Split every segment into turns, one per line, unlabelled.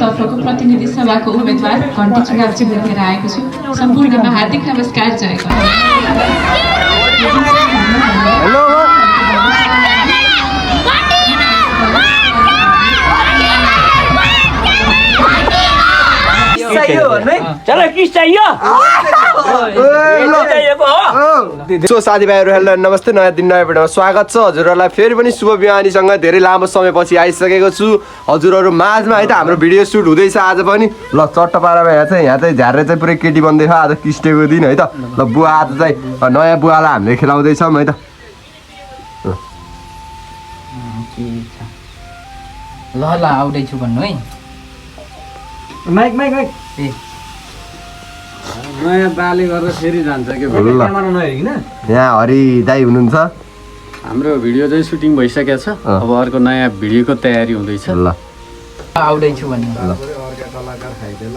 तर्फको प्रतिनिधि सभाको उम्मेदवार घन्टी चुनावजी बोकेर आएको छु। सम्पूर्णमा हार्दिक नमस्कार, जय
साथीभाइहरू हेलो नमस्ते। नयाँ दिन नयाँ भिडियोमा स्वागत छ। हजुरहरूलाई फेरि पनि शुभ बिहानीसँग धेरै लामो समयपछि आइसकेको छु हजुरहरू माझमा है त। हाम्रो भिडियो सुट हुँदैछ आज पनि। ल चट्ट पारामा यहाँ चाहिँ झारेर चाहिँ पुरै केटी बन्दैछ। आज किस्टेको दिन है त। ल बुवा आज चाहिँ नयाँ बुवालाई हामीले खेलाउँदैछौँ है त।
ल आउँदैछु भन्नु है। माइक माइक माइक नयाँ बाले गरेर फेरि जान्छ के क्यामेरा नहेरिकिन।
यहाँ हरि दाई हुनुहुन्छ।
हाम्रो भिडियो चाहिँ सुटिङ भइसकेको छ। अब अर्को नयाँ भिडियोको तयारी हुँदैछ।
ल
आउँदैछु भन्नु।
ल
कलाकार खाइदे ल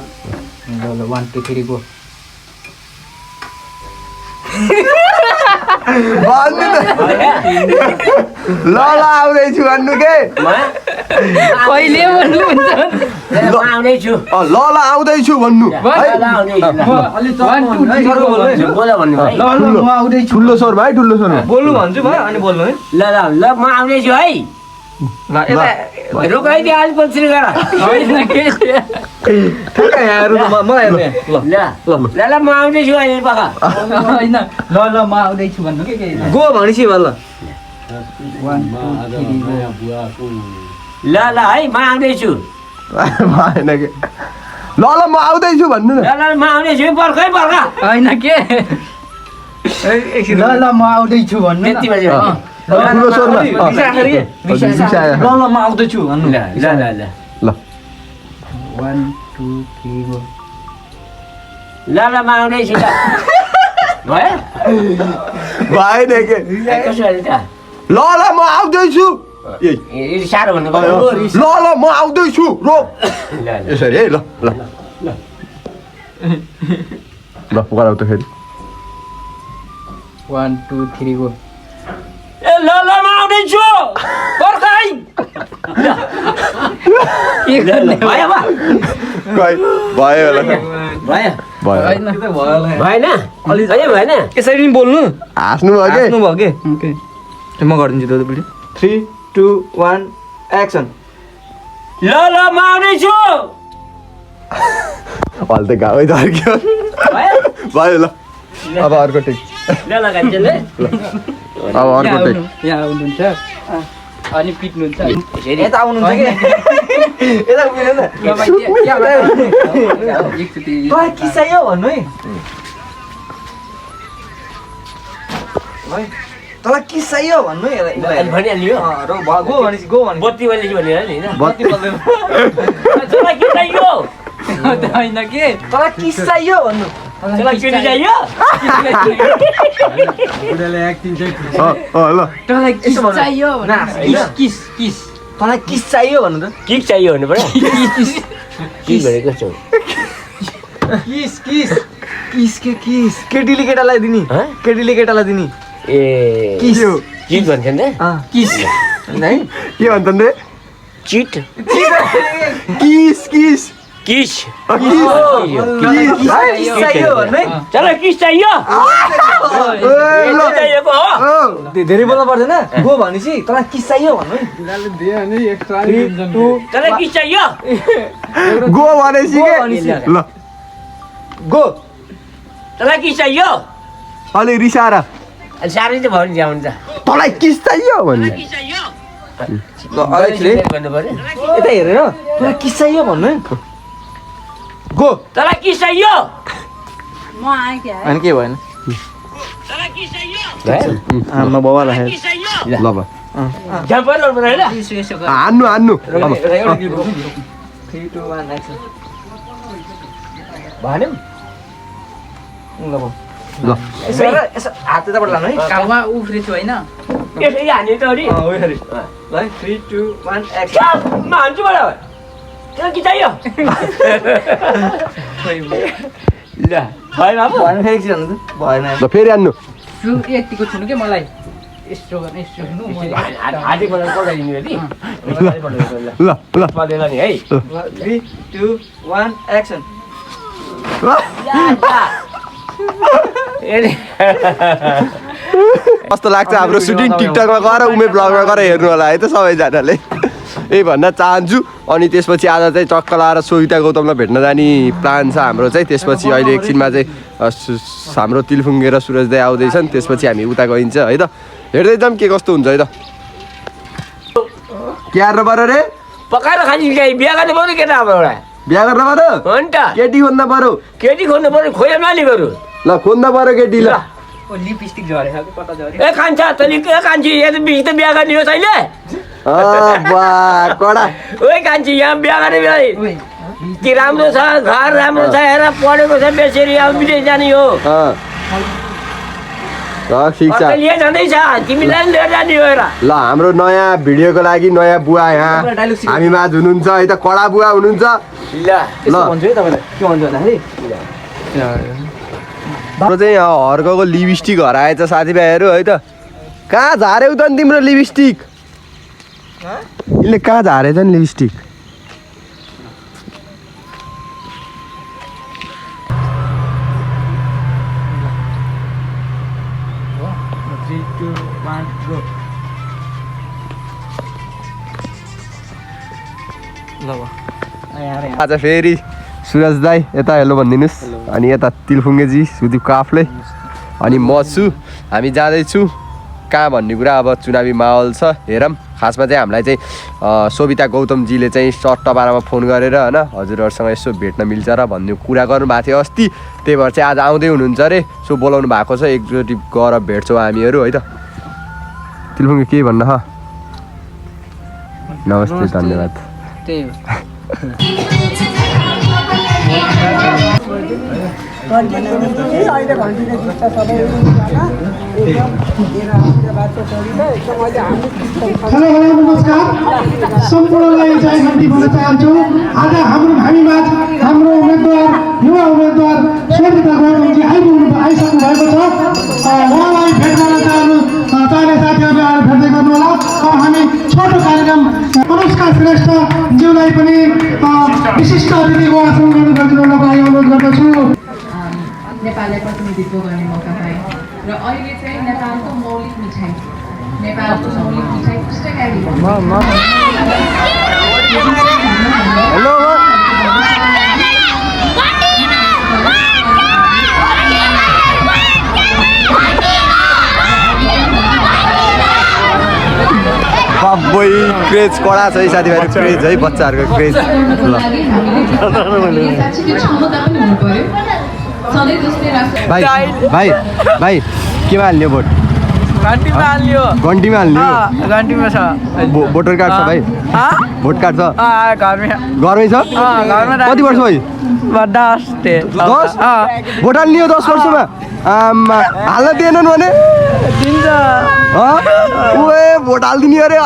1 2 3 गो।
ल आउँदैछु भन्नु के
कहिले भन्नुहुन्छ?
आउँदैछु। ल आउँदैछु भन्नु। ठुलो स्वरमा है, ठुलो स्वरमा
बोल्नु भन्छु भयो अनि बोल्नु है।
ल ल ल म आउँदैछु है। रोकाइदियो आज पछि गएर
मलाई हेर्ने।
ल ल ल म आउँदैछु अहिले पका
होइन। ल ल म आउँदैछु भन्नु के गो भनेपछि ल 1 2 3 गो।
ल ल है म आउँदैछु।
भएन के। ल ल म आउँदैछु भन्नु न।
ल ल म आउँदैछु पर्खै पर्ख
होइन के। ल ल म आउँदैछु भन्नु
त्यति बजे
ठुलो स्वरमा
ल ल म आउँदैछु भन्नु।
ल ल ल
ल
1 2 3 गो।
ल ल म आउँदैछु ल भयो
भएन के।
कसो अहिले त
ल ल म आउँदैछु।
साह्रो भन्नु
ल ल म आउँदैछु रो यसरी है। ल ल ल गराउ त फेरि
1 2 3 गो।
ए ल ल म आउँदैछु पर्खै
के गर्ने
भयो बा
खै भयो होला।
भयो
भयो
होइन के त भयो होला।
भएन अलि भएन
यसरी नि बोल्नु।
हाँस्नु भयो के।
हाँस्नु भयो के। ओके म गरिदिन्छु त भिडियो 3 2 1 एक्सन।
ल ल म आउँदैछु
अहिले त गाउँ धर्क्यो।
भयो
भयो ल अब अर्को टेक।
ल ल गान्छले
अब अर्को टेक।
यहाँ आउनुहुन्छ अनि पिट्नुहुन्छ।
यता
आउनुहुन्छ के। यता उभिनु न। एकचोटि के चाहियो भन्नु है। तँलाई के चाहियो भन्नु है।
भनिहाल्यो
गो भनेपछि गो भन्नु।
बत्ती बल्दैछु भनेर नि होइन
बत्ती बल्दैन।
तँलाई के चाहियो
होइन के तँलाई के चाहियो भन्नु।
तँलाई केटी चाहियो
ल
तँलाई किस चाहियो किस किस तँलाई किस चाहियो भन्नु त।
किक चाहियो भन्नु पर्यो किक भनेको कस्तो
किस किस किस के किस केटीले केटालाई दिने केटीले केटालाई दिने
ए
किस
किक भन्छ नि
किस है
के भन्छन् रे।
चिट
किस किस
किस
चाहियो भन्नु है।
तँलाई किस चाहियो चाहिएको हो
धेरै बोल्नु पर्दैन। गो भनेपछि तँलाई किस चाहियो भन्नु है।
तँलाई किस चाहियो
गो भनेपछि के। ल
गो
तँलाई किस चाहियो
अलि रिसाएर
साह्रै त भयो नि जाउनु त
तँलाई किस चाहियो भन्ने।
किस चाहियो भन्नु पर्यो
यता हेरेर तँलाई किस चाहियो भन्नु है। गो
तँलाई किस चाहियो
म आएँ क्या
अनि के भएन।
तँलाई किस चाहियो
आमा बाबालाई
किस चाहियो
ल अब
झ्याम्पर लड्नु पर्यो होइन
हान्नु हान्नु।
3 2 1 एक्सन भन्यो। ल
ल
यसो यसो हात यताबाट लानु है। काउमा उफ्रेछु होइन।
यसरी हान्यो त अरे
ल 3 2 1 एक्सन।
म हान्छु बडा तँलाई के चाहियो ल भयो बाबु
भएन फेरि एकछिन भन्नु त भएन।
ल फेरि हान्नु।
यतिको छुनु के मलाई यस्तो गर्ने यस्तो हुनु
हाती पल्ट पल्टाइदिनु नि
ल ल
पल्टेन नि है
3 2 1 एक्सन
कस्तो लाग्छ हाम्रो सुटिङ टिकटकमा गएर उमे ब्लगमा गएर हेर्नु होला है त सबैजनाले यही भन्न चाहन्छु। अनि त्यसपछि आज चाहिँ चक्क लाएर सोभिता गौतमलाई भेट्न जाने प्लान छ हाम्रो चाहिँ। त्यसपछि अहिले एकछिनमा चाहिँ हाम्रो तिलफुङ्गे र सुरज दाइ आउँदैछन्, त्यसपछि हामी उता गइन्छ है त। हेर्दै जाऊँ के कस्तो हुन्छ है त। के हार्नु पर्यो रे?
पकाएर खान्छ बिहा गर्नु पर्यो केटा अब एउटा
बिहा गर्न पर्यो?
हो नि त
केटी खोज्न पर्यो?
केटी खोज्नु पर्यो खोइ माली बरु
ल खोज्न पर्यो केटी ल।
लिपस्टिक झरेको कता झऱ्यो
ए कान्छ तैँले के कान्छी यहाँ त बिच त बिहा गर्ने हो तैँले
कडा
ओइ कान्छी यहाँ बिहा गर्ने बेला कि राम्रो छ घर राम्रो छ हेर पढेको छ बेचेरी अब विदेश जाने हो
ठिक छ।
लिएर जाँदैछ तिमीलाई लिएर जाने हो हेर
ल हाम्रो नयाँ भिडियोको लागि नयाँ बुवा यहाँ हामी माझ हुनुहुन्छ है त, कडा बुवा हुनुहुन्छ।
ल
ल भन्छु है तपाईँलाई के भन्छु भन्दाखेरि
हाम्रो चाहिँ हर्कको लिपस्टिक हराएछ साथीभाइहरू है त। कहाँ झार्यौ त नि तिम्रो लिपस्टिक? यसले कहाँ झारेछ नि लिपस्टिक? आज फेरि सुरज दाई यता हेलो भनिदिनुहोस्। अनि यता तिलफुङ्गेजी सुदीप काफले अनि म छु। हामी जाँदैछु कहाँ भन्ने कुरा अब चुनावी माहौल छ हेरौँ। खासमा चाहिँ हामीलाई चाहिँ सोभिता गौतमजीले चाहिँ सट्ट पारामा फोन गरेर होइन हजुरहरूसँग यसो भेट्न मिल्छ र भन्ने कुरा गर्नुभएको थियो अस्ति। त्यही भएर चाहिँ आज आउँदै हुनुहुन्छ अरे, सो बोलाउनु भएको छ। एकचोटि गएर भेट्छौँ हामीहरू है त। तिलफुङ्गे केही भन्न ह? नमस्ते धन्यवाद।
त्यही हो
हेलो नमस्कार सम्पूर्णलाई जय घन्टी भन्न चाहन्छु। आज हामीमाझ हाम्रो उम्मेदवार युवा उम्मेदवार सोभिता गौतमजी आइसक्नु भएको छ। उहाँलाई भेट गर्न चाहने साथीहरूले आएर भेट्दै गर्नु होला। हामी छोटो कार्यक्रम अनुष्का श्रेष्ठ ज्यूलाई पनि विशिष्ट अतिथिको आसन ग्रहण गरिदिनुको लागि अनुरोध गर्दछु।
नेपाललाई प्रतिनिधित्व गर्ने मौका पाएँ र अहिले चाहिँ नेपालको मौलिक मिठाई पुस्तकालय
हेलो क्रेज कडा छ है साथीभाइहरू, क्रेज है बच्चाहरूको क्रेज। ल भाइ भाइ भाइ केमा हाल्ने भोट?
घन्टीमा हाल्यो
घन्टीमा हाल्ने?
घन्टीमा छ
भोटर कार्ड छ भाइ? भोट कार्ड छ घरमै छ? कति वर्ष भयो? 10 भोट हाल्ने हो 10 वर्षमा? आमा हाल्न दिएनन् भने
दिन्छ
उए भोट हालिदिने अरे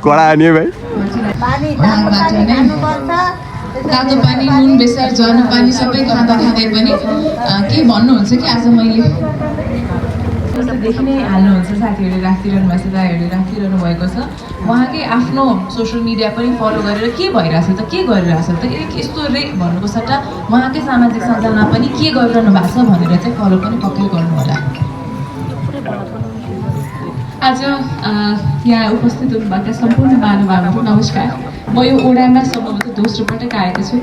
कडा हान्यो भाइ।
तातो पानी नुन बेसार जन पानी सबै खाँदा खाँदै पनि के भन्नुहुन्छ कि आज मैले देखि नै हाल्नुहुन्छ साथीहरूले राखिरहनु भएको छ, दाइहरूले राखिरहनु भएको छ। उहाँकै आफ्नो सोसियल मिडिया पनि फलो गरेर के भइरहेछ त के गरिरहेछ त यस्तो रे भन्नुको सट्टा उहाँकै सामाजिक सञ्जालमा पनि के गरिरहनु भएको छ भनेर चाहिँ फलो पनि पक्कै गर्नु होला। आज यहाँ उपस्थित हुनुभएका सम्पूर्ण महानुभावहरू नमस्कार। म यो ओडामा सम्भवतः दोस्रो पटक आएको छु।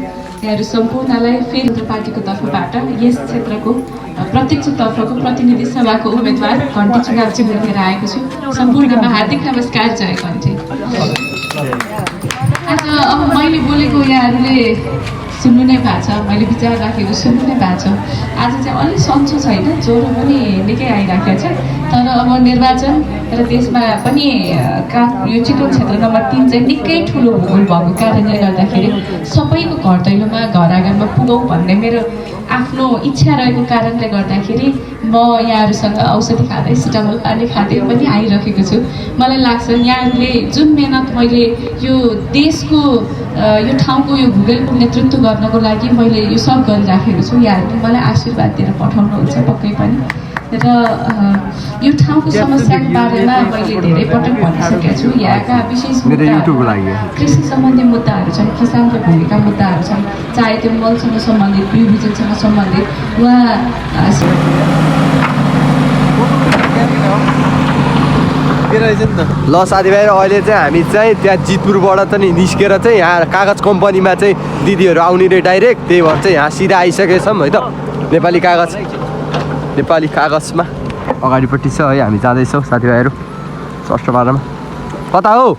यहाँहरू सम्पूर्णलाई फेरि पार्टीको तर्फबाट यस क्षेत्रको प्रत्यक्ष तर्फको प्रतिनिधि सभाको उम्मेदवार घन्टी चुनाव चाहिँ बोकेर आएको छु। सम्पूर्णमा हार्दिक नमस्कार, जय घन्टी। आज अब मैले बोलेको यहाँहरूले सुन्नु नै भएको छ, मैले विचार राखेको सुन्नु नै भएको छ। आज चाहिँ अलिक सन्चो छैन, ज्वरो पनि निकै आइराखेको छ। तर अब निर्वाचन र त्यसमा पनि यो चितवन क्षेत्र नम्बर 3 चाहिँ निकै ठुलो भूगोल भएको कारणले गर्दाखेरि सबैको घर दैलोमा घर आँगनमा पुगौँ भन्ने मेरो आफ्नो इच्छा रहेको कारणले गर्दाखेरि म यहाँहरूसँग औषधि खाँदै सिटामोल पानी खाँदै पनि आइरहेको छु। मलाई लाग्छ यहाँहरूले जुन मेहनत मैले यो देशको यो ठाउँको यो भूगोलको नेतृत्व गर्नको लागि मैले यो सब गरिराखेको छु। यहाँहरूले मलाई आशीर्वाद दिएर पठाउनुहुन्छ पक्कै पनि। र यो ठाउँको समस्याको बारेमा मैले धेरै पटक भनिसकेको छु। यहाँका विशेष कृषि सम्बन्धी मुद्दाहरू छन्, किसानको भूमिका मुद्दाहरू छन्, चाहे त्यो मलसँग सम्बन्धित, बिउ बिजनसँग सम्बन्धित वा
ल साथीभाइ अहिले चाहिँ हामी चाहिँ त्यहाँ जितपुरबाट चाहिँ निस्केर चाहिँ यहाँ कागज कम्पनीमा चाहिँ दिदीहरू आउने रे डाइरेक्ट, त्यही भएर चाहिँ यहाँ सिधा आइसकेछौँ है त। नेपाली कागजमा अगाडिपट्टि छ है, हामी जाँदैछौँ साथीभाइहरू षष्ठ पारामा। कता हो?